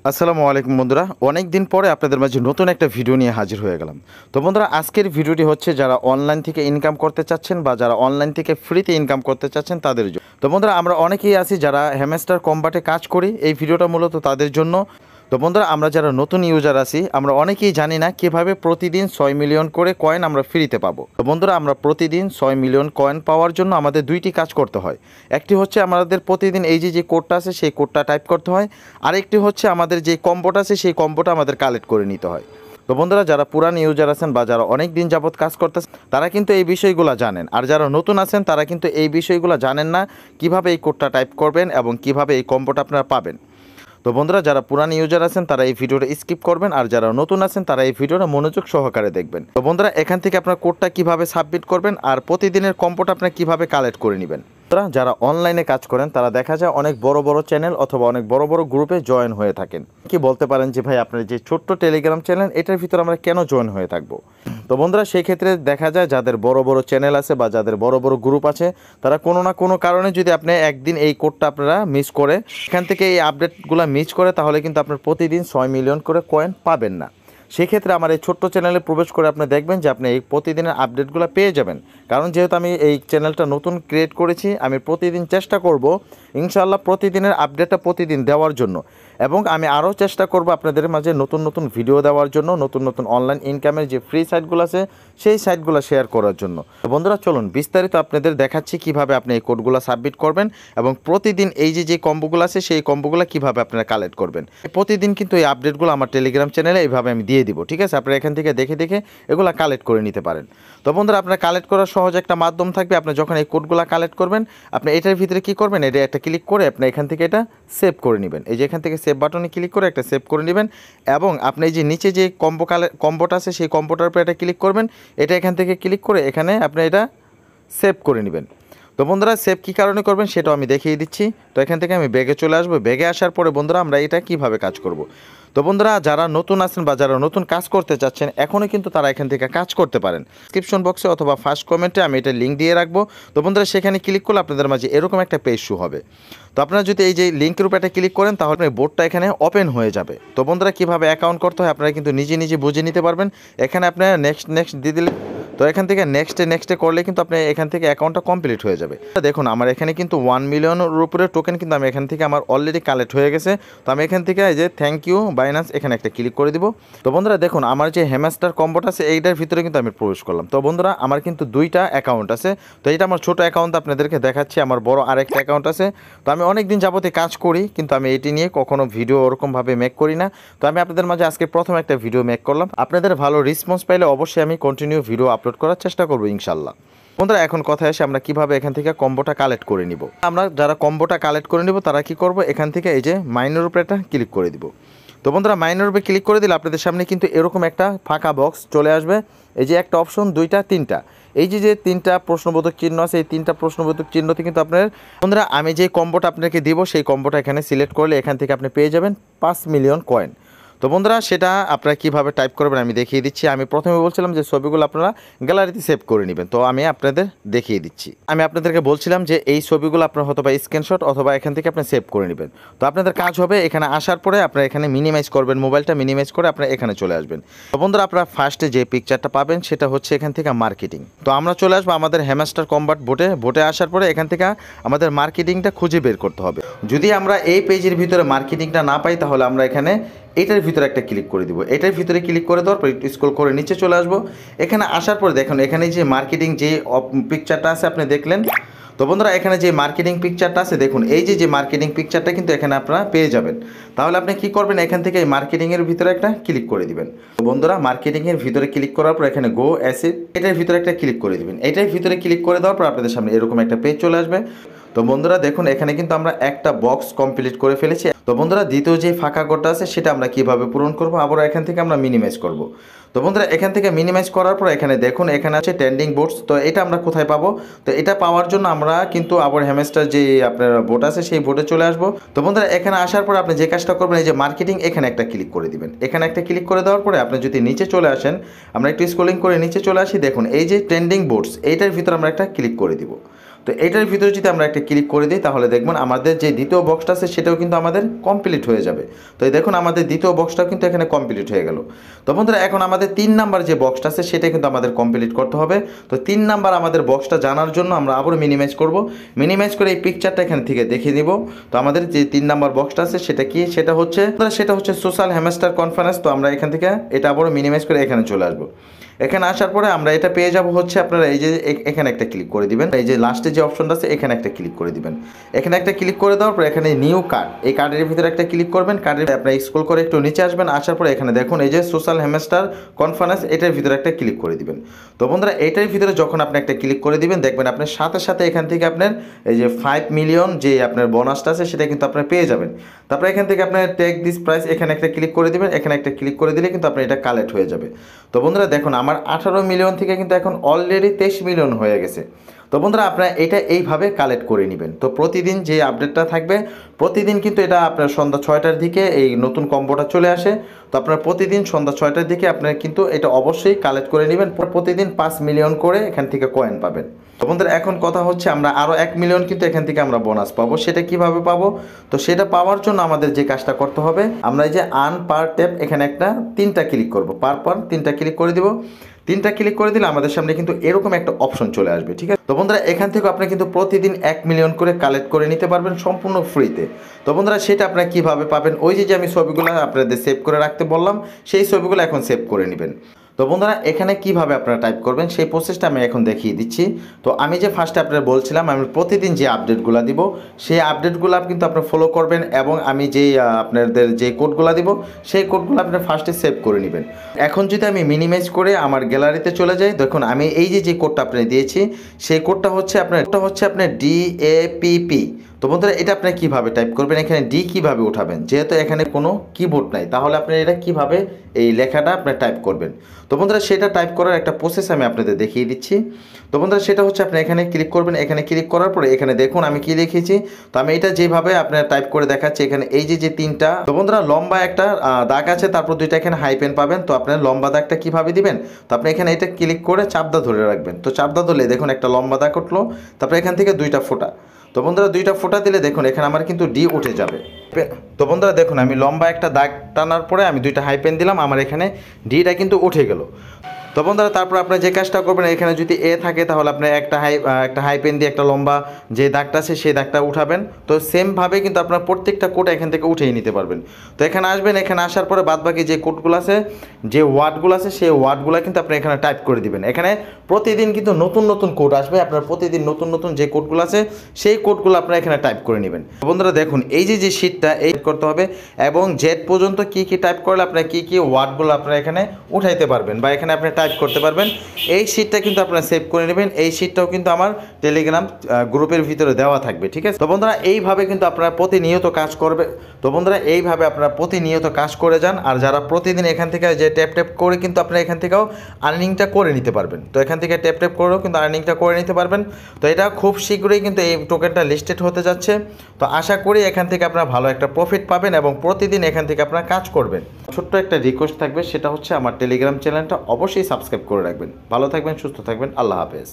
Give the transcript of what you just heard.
আসসালামু আলাইকুম বন্ধুরা, অনেক দিন পরে আপনাদের মাঝে নতুন একটা ভিডিও নিয়ে হাজির হয়ে গেলাম। তো বন্ধুরা, আজকের ভিডিওটি হচ্ছে যারা অনলাইন থেকে ইনকাম করতে চাচ্ছেন বা যারা অনলাইন থেকে ফ্রিতে ইনকাম করতে চাচ্ছেন তাদের জন্য। তো বন্ধুরা, আমরা অনেকেই আছি যারা হ্যামস্টার কম্বাটে কাজ করি, এই ভিডিওটা মূলত তাদের জন্য। তো বন্ধুরা, আমরা যারা নতুন ইউজার আছি আমরা অনেকেই জানি না কীভাবে প্রতিদিন 6 মিলিয়ন করে কয়েন আমরা ফ্রিতে পাবো। তো বন্ধুরা, আমরা প্রতিদিন 6 মিলিয়ন কয়েন পাওয়ার জন্য আমাদের দুইটি কাজ করতে হয়। একটি হচ্ছে আমাদের প্রতিদিন এই যে কোডটা আছে সেই কোডটা টাইপ করতে হয়, আরেকটি হচ্ছে আমাদের যে কম্বোটা আছে সেই কম্বোটা আমাদের কালেক্ট করে নিতে হয়। তো বন্ধুরা, যারা পুরান ইউজার আছেন বা যারা অনেক দিন যাবত কাজ করতেছেন তারা কিন্তু এই বিষয়গুলো জানেন, আর যারা নতুন আছেন তারা কিন্তু এই বিষয়গুলো জানেন না, কিভাবে এই কোডটা টাইপ করবেন এবং কিভাবে এই কম্বোটা আপনারা পাবেন। তো বন্ধুরা, যারা পুরান ইউজার আছেন তারা এই ভিডিওটা স্কিপ করবেন, আর যারা নতুন আছেন তারা এই ভিডিওটা মনোযোগ সহকারে দেখবেন। তো বন্ধুরা, এখান থেকে আপনার কোডটা কিভাবে সাবমিট করবেন আর প্রতিদিনের কম্বোটা আপনার কিভাবে কালেক্ট করে নেবেন। যারা অনলাইনে কাজ করেন তারা দেখা যায় অনেক বড় বড় চ্যানেল অথবা অনেক বড় বড় গ্রুপে জয়েন হয়ে থাকেন। কি বলতে পারেন যে ভাই আপনার যে ছোট্ট টেলিগ্রাম চ্যানেল এটার ভিতরে আমরা কেন জয়েন হয়ে থাকবো? তো বন্ধুরা, সেই ক্ষেত্রে দেখা যায় যাদের বড় বড় চ্যানেল আছে বা যাদের বড় বড় গ্রুপ আছে তারা কোনো না কোনো কারণে যদি আপনি একদিন এই কোডটা আপনারা মিস করে এখান থেকে এই আপডেটগুলো মিস করে তাহলে কিন্তু আপনার প্রতিদিন 6 মিলিয়ন করে কয়েন পাবেন না। সেক্ষেত্রে আমার এই ছোট্ট চ্যানেলে প্রবেশ করে আপনি দেখবেন যে আপনি এই প্রতিদিনের আপডেটগুলো পেয়ে যাবেন। কারণ যেহেতু আমি এই চ্যানেলটা নতুন ক্রিয়েট করেছি, আমি প্রতিদিন চেষ্টা করব ইনশাআল্লাহ প্রতিদিনের আপডেটটা প্রতিদিন দেওয়ার জন্য, এবং আমি আরও চেষ্টা করব আপনাদের মাঝে নতুন নতুন ভিডিও দেওয়ার জন্য, নতুন নতুন অনলাইন ইনকামের যে ফ্রি সাইটগুলো আছে সেই সাইটগুলো শেয়ার করার জন্য। বন্ধুরা, চলুন বিস্তারিত আপনাদের দেখাচ্ছি কিভাবে আপনি এই কোডগুলো সাবমিট করবেন এবং প্রতিদিন এই যে কম্বোগুলো আছে সেই কম্বোগুলো কিভাবে আপনারা কালেক্ট করবেন। প্রতিদিন কিন্তু এই আপডেটগুলো আমার টেলিগ্রাম চ্যানেলে এইভাবে আমি দিয়ে দিব, ঠিক আছে? আপনারা এখান থেকে দেখে দেখে এগুলো কালেক্ট করে নিতে পারেন। তো বন্ধুরা, আপনারা কালেক্ট করার সহজ একটা মাধ্যম থাকবে। আপনি যখন এই কোডগুলো কালেক্ট করবেন আপনি এটার ভিতরে কী করবেন, এটা একটা ক্লিক করে আপনি এখান থেকে এটা সেভ করে নেবেন। এই যে এখান থেকে সেভ বাটনে ক্লিক করে একটা সেভ করে নেবেন, এবং আপনি এই যে নিচে যে কম্বোটা আছে সেই কম্বোটার উপরে এটা ক্লিক করবেন। এটা এখান থেকে ক্লিক করে এখানে আপনি এটা সেভ করে নেবেন। তো বন্ধুরা, সেভ কী কারণে করবেন সেটাও আমি দেখিয়ে দিচ্ছি। তো এখান থেকে আমি ব্যাগে চলে আসবো। ব্যাগে আসার পরে বন্ধুরা আমরা এটা কিভাবে কাজ করব। তো বন্ধুরা, যারা নতুন আছেন বা যারা নতুন কাজ করতে চাচ্ছেন এখনও কিন্তু তারা এখান থেকে কাজ করতে পারেন। ডিসক্রিপশন বক্সে অথবা ফার্স্ট কমেন্টে আমি এটা লিঙ্ক দিয়ে রাখবো। তো বন্ধুরা, সেখানে ক্লিক করলে আপনাদের মাঝে এরকম একটা পেজ শো হবে। তো আপনারা যদি এই যে লিঙ্কের উপরে একটা ক্লিক করেন তাহলে বোর্ডটা এখানে ওপেন হয়ে যাবে। তো বন্ধুরা, কীভাবে অ্যাকাউন্ট করতে হয় আপনারা কিন্তু নিজে নিজে বুঝে নিতে পারবেন। এখানে আপনারা নেক্সট দিয়ে দিলে, তো এখান থেকে নেক্সটে করলে কিন্তু আপনি এখান থেকে অ্যাকাউন্টটা কমপ্লিট হয়ে যাবে। দেখুন, আমার এখানে কিন্তু 1 মিলিয়নের উপরে টোকেন কিন্তু আমি এখান থেকে আমার অলরেডি কালেক্ট হয়ে গেছে। তো আমি এখান থেকে এই যে থ্যাংক ইউ বাইন্যান্স এখানে একটা ক্লিক করে দিব। তো বন্ধুরা দেখুন, আমার যে হ্যামস্টার কম্বোটা আছে এইটার ভিতরে কিন্তু আমি প্রবেশ করলাম। তো বন্ধুরা, আমার কিন্তু দুইটা অ্যাকাউন্ট আছে। তো এটা আমার ছোটো অ্যাকাউন্ট আপনাদেরকে দেখাচ্ছি, আমার বড় আরেকটা অ্যাকাউন্ট আছে। তো আমি অনেক দিন যাবতে কাজ করি কিন্তু আমি এটি নিয়ে কখনো ভিডিও ওরকমভাবে মেক করি না। তো আমি আপনাদের মাঝে আজকে প্রথম একটা ভিডিও মেক করলাম। আপনাদের ভালো রেসপন্স পাইলে অবশ্যই আমি কন্টিনিউ ভিডিও আপলোড করার চেষ্টা করবো ইনশাল্লাহ। বন্ধুরা, এখন কথা এসে আমরা কিভাবে এখান থেকে কম্বোটা কালেক্ট করে নিব। আমরা যারা কম্বোটা কালেক্ট করে নিব তারা কি করব, এখান থেকে এই যে মাইনের উপরে একটা ক্লিক করে দিব। তো বন্ধুরা, মাইনের উপরে ক্লিক করে দিলে আপনাদের সামনে কিন্তু এরকম একটা ফাঁকা বক্স চলে আসবে। এই যে একটা অপশন, দুইটা, তিনটা, এই যে তিনটা প্রশ্নবোধক চিহ্ন আছে এই তিনটা প্রশ্নবোধক চিহ্নতে কিন্তু আপনার বন্ধুরা আমি যে কম্বোটা আপনাকে দিব সেই কম্বোটা এখানে সিলেক্ট করলে এখান থেকে আপনি পেয়ে যাবেন 5 মিলিয়ন কয়েন। তো বন্ধুরা, সেটা আপনারা কীভাবে টাইপ করবেন আমি দেখিয়ে দিচ্ছি। আমি প্রথমে বলছিলাম যে ছবিগুলো আপনারা গ্যালারিতে সেভ করে নেবেন, তো আমি আপনাদের দেখিয়ে দিচ্ছি। আমি আপনাদেরকে বলছিলাম যে এই ছবিগুলো আপনার হয়তো বা স্ক্রিনশট অথবা এখান থেকে আপনি সেভ করে নেবেন। তো আপনাদের কাজ হবে এখানে আসার পরে আপনারা এখানে মিনিমাইজ করবেন, মোবাইলটা মিনিমাইজ করে আপনারা এখানে চলে আসবেন। তো বন্ধুরা, আপনারা ফার্স্টে যে পিকচারটা পাবেন সেটা হচ্ছে এখান থেকে মার্কেটিং। তো আমরা চলে আসবো আমাদের হ্যামস্টার কম্বাট বোটে আসার পরে এখান থেকে আমাদের মার্কেটিংটা খুঁজে বের করতে হবে। যদি আমরা এই পেজের ভিতরে মার্কেটিংটা না পাই তাহলে আমরা এখানে এটার ভিতরে একটা ক্লিক করে দিব। এটার ভিতরে ক্লিক করে দেওয়ার পর স্ক্রল করে নিচে চলে আসবো। এখানে আসার পরে দেখুন এখানে যে মার্কেটিং যে পিকচারটা আছে আপনি দেখলেন। তো বন্ধুরা, এখানে যে মার্কেটিং পিকচারটা আছে দেখুন, এই যে মার্কেটিং পিকচারটা কিন্তু এখানে আপনারা পেয়ে যাবেন। তাহলে আপনি কি করবেন, এখান থেকে এই মার্কেটিংয়ের ভিতরে একটা ক্লিক করে দিবেন। তো বন্ধুরা, মার্কেটিংয়ের ভিতরে ক্লিক করার পর এখানে গো অ্যাসিড এটার ভিতরে একটা ক্লিক করে দিবেন। এটার ভিতরে ক্লিক করে দেওয়ার পর আপনাদের সামনে এরকম একটা পেজ চলে আসবে। তো বন্ধুরা দেখুন, এখানে কিন্তু আমরা একটা বক্স কমপ্লিট করে ফেলেছি। তো বন্ধুরা, দ্বিতীয় যে ফাঁকা ঘরটা আছে সেটা আমরা কিভাবে পূরণ করব, আবার এখান থেকে আমরা মিনিমাইজ করব। তো বন্ধুরা, এখান থেকে মিনিমাইজ করার পর এখানে দেখুন এখানে আছে ট্রেন্ডিং বোটস। তো এটা আমরা কোথায় পাবো? তো এটা পাওয়ার জন্য আমরা কিন্তু আবার হ্যামস্টার যে আপনার বোট আছে সেই বোটে চলে আসবো। তো বন্ধুরা, এখানে আসার পর আপনি যে কাজটা করবেন, এই যে মার্কেটিং এখানে একটা ক্লিক করে দিবেন। এখানে একটা ক্লিক করে দেওয়ার পরে আপনি যদি নিচে চলে আসেন, আমরা একটু স্ক্রলিং করে নিচে চলে আসি, দেখুন এই যে ট্রেন্ডিং বোটস এইটার ভিতরে আমরা একটা ক্লিক করে দিব। তো এটার ভিতরে যদি আমরা একটা ক্লিক করে দিই তাহলে দেখবেন আমাদের যে দ্বিতীয় বক্সটা আছে সেটাও কিন্তু আমাদের কমপ্লিট হয়ে যাবে। তো এই দেখুন আমাদের দ্বিতীয় বক্সটাও কিন্তু এখানে কমপ্লিট হয়ে গেল। তো বন্ধুরা এখন আমাদের 3 নাম্বার যে বক্সটা আছে সেটা কিন্তু আমাদের কমপ্লিট করতে হবে। তো 3 নাম্বার আমাদের বক্সটা জানার জন্য আমরা আবারও মিনিমাইজ করব। মিনিমাইজ করে এই পিকচারটা এখান থেকে দেখিয়ে দিব। তো আমাদের যে 3 নাম্বার বক্সটা আছে সেটা কি, সেটা হচ্ছে সোশ্যাল হ্যামস্টার কনফারেন্স। তো আমরা এখান থেকে এটা আবারও মিনিমাইজ করে এখানে চলে আসবো। এখানে আসার পরে আমরা এটা পেয়ে যাব হচ্ছে আপনারা এই যে এখানে একটা ক্লিক করে দিবেন, এই যে লাস্টে যে অপশনটা আছে এখানে একটা ক্লিক করে দিবেন। এখানে একটা ক্লিক করে দেওয়ার পর এখানে নিউ কার্ড, এই কার্ডের ভিতরে একটা ক্লিক করবেন। কার্ডের আপনারা স্ক্রল করে একটু নিচে আসবেন, আসার পরে এখানে দেখুন এই যে সোশ্যাল হ্যামস্টার কনফারেন্স, এটার ভিতরে একটা ক্লিক করে দিবেন। তো বন্ধুরা এটার ভিতরে যখন আপনি একটা ক্লিক করে দিবেন দেখবেন আপনার সাথে সাথে এখান থেকে আপনার এই যে 5 মিলিয়ন যে আপনার বোনাসটা আছে সেটা কিন্তু আপনার পেয়ে যাবেন। তারপরে এখান থেকে আপনার টেক দিস প্রাইস এখানে একটা ক্লিক করে দিবেন। এখানে একটা ক্লিক করে দিলে কিন্তু আপনার এটা কালেক্ট হয়ে যাবে। তো বন্ধুরা দেখুন আমার 18 মিলিয়ন থেকে কিন্তু এখন অলরেডি 23 মিলিয়ন হয়ে গেছে। তো বন্ধুরা আপনারা এটা এইভাবে কালেক্ট করে নেবেন। তো প্রতিদিন যে আপডেটটা থাকবে, প্রতিদিন কিন্তু এটা আপনার সন্ধ্যা 6টার দিকে এই নতুন কম্বোটা চলে আসে। তো আপনারা প্রতিদিন সন্ধ্যা 6টার দিকে আপনারা কিন্তু এটা অবশ্যই কালেক্ট করে নেবেন। প্রতিদিন 5 মিলিয়ন করে এখান থেকে কয়েন পাবেন। তো বন্ধুরা এখন কথা হচ্ছে আমরা আরও 1 মিলিয়ন কিন্তু এখান থেকে আমরা বোনাস পাবো। সেটা কিভাবে পাবো? তো সেটা পাওয়ার জন্য আমাদের যে কাজটা করতে হবে, আমরা এই যে আর্ন পার ট্যাপ এখানে একটা 3টা ক্লিক করব, পার 3টা ক্লিক করে দিব। 3টা ক্লিক করে দিলে আমাদের সামনে কিন্তু এরকম একটা অপশন চলে আসবে, ঠিক আছে? তো বন্ধুরা এখান থেকে আপনি কিন্তু প্রতিদিন 1 মিলিয়ন করে কালেক্ট করে নিতে পারবেন সম্পূর্ণ ফ্রিতে। তো বন্ধুরা সেটা আপনারা কীভাবে পাবেন? ওই যে আমি ছবিগুলো আপনাদের সেভ করে রাখতে বললাম, সেই ছবিগুলো এখন সেভ করে নেবেন। তো বন্ধুরা এখানে কিভাবে আপনারা টাইপ করবেন সেই প্রসেসটা আমি এখন দেখিয়ে দিচ্ছি। তো আমি যে ফার্স্টে আপনারা বলছিলাম আমি প্রতিদিন যে আপডেটগুলো দিব সেই আপডেটগুলো কিন্তু আপনারা ফলো করবেন, এবং আমি যেই আপনাদের যে কোডগুলো দিব সেই কোডগুলো আপনারা ফার্স্টে সেভ করে নেবেন। এখন যদি আমি মিনিমাইজ করে আমার গ্যালারিতে চলে যাই, দেখুন আমি এই যে কোডটা আপনাদের দিয়েছি সেই কোডটা হচ্ছে আপনার DAPP। তো বন্ধুরা এটা আপনি কিভাবে টাইপ করবেন, এখানে ডি কিভাবে উঠাবেন, যেহেতু এখানে কোনো কিবোর্ড নাই তাহলে আপনি এটা কিভাবে এই লেখাটা আপনি টাইপ করবেন। তো বন্ধুরা সেটা টাইপ করার একটা প্রসেস আমি আপনাদের দেখিয়ে দিচ্ছি। তো বন্ধুরা সেটা হচ্ছে আপনি এখানে ক্লিক করবেন। এখানে ক্লিক করার পরে এখানে দেখুন আমি কি লিখেছি। তো আমি এটা যেভাবে আপনার টাইপ করে দেখাচ্ছি, এখানে এই যে 3টা, তো বন্ধুরা লম্বা একটা দাগ আছে, তারপর 2টা এখানে হাইপেন পাবেন। তো আপনার লম্বা দাগটা কিভাবে দিবেন, তো আপনি এখানে এটা ক্লিক করে চাপদা ধরে রাখবেন। তো চাপদা ধরলে দেখুন একটা লম্বা দাগ উঠলো, তারপরে এখান থেকে 2টা ফোঁটা। তো বন্ধুরা 2টা ফোঁটা দিলে দেখুন এখানে আমার কিন্তু ডি উঠে যাবে। তো বন্ধুরা দেখুন আমি লম্বা একটা দাগ টানার পরে আমি 2টা হাইপেন দিলাম, আমার এখানে ডিটা কিন্তু উঠে গেল। তো বন্ধুরা তারপর আপনার যে কাজটা করবেন, এখানে যদি এ থাকে তাহলে আপনি একটা হাইপেন দিয়ে একটা লম্বা যে দাগটা আছে সেই দাগটা উঠাবেন। তো সেমভাবে কিন্তু আপনার প্রত্যেকটা কোড এখান থেকে উঠিয়ে নিতে পারবেন। তো এখানে আসবেন, এখানে আসার পরে বাদবাকি যে কোডগুলো আছে, যে ওয়ার্ডগুলো আছে সেই ওয়ার্ডগুলো কিন্তু আপনি এখানে টাইপ করে দিবেন। এখানে প্রতিদিন কিন্তু নতুন নতুন কোড আসবে, আপনার প্রতিদিন নতুন নতুন যে কোডগুলো আছে সেই কোডগুলো আপনারা এখানে টাইপ করে নেবেন। বন্ধুরা দেখুন এই যে শিটটা এই করতে হবে, এবং জেড পর্যন্ত কি টাইপ করলে আপনার কি ওয়ার্ডগুলো আপনারা এখানে উঠাইতে পারবেন বা এখানে আপনি টাইপ করতে পারবেন। এই শিটটা কিন্তু আপনারা সেভ করে নেবেন। এই শিটটাও কিন্তু আমার টেলিগ্রাম গ্রুপের ভিতরে দেওয়া থাকবে, ঠিক আছে? তো বন্ধুরা এইভাবে কিন্তু আপনারা প্রতিনিয়ত কাজ করবে। তো বন্ধুরা এইভাবে আপনারা প্রতিনিয়ত কাজ করে যান, আর যারা প্রতিদিন এখান থেকে যে ট্যাপ করে কিন্তু আপনারা এখান থেকেও আর্নিংটা করে নিতে পারবেন। তো এখান থেকে ট্যাপ করেও কিন্তু আর্নিংটা করে নিতে পারবেন। তো এটা খুব শীঘ্রই কিন্তু এই টোকেনটা লিস্টেড হতে যাচ্ছে। তো আশা করি এখান থেকে আপনারা ভালো একটা প্রফিট পাবেন এবং প্রতিদিন এখান থেকে আপনারা কাজ করবেন। ছোট্ট একটা রিকোয়েস্ট থাকবে, সেটা হচ্ছে আমার টেলিগ্রাম চ্যানেলটা অবশ্যই সাবস্ক্রাইব করে রাখবেন। ভালো থাকবেন, সুস্থ থাকবেন, আল্লাহ হাফেজ।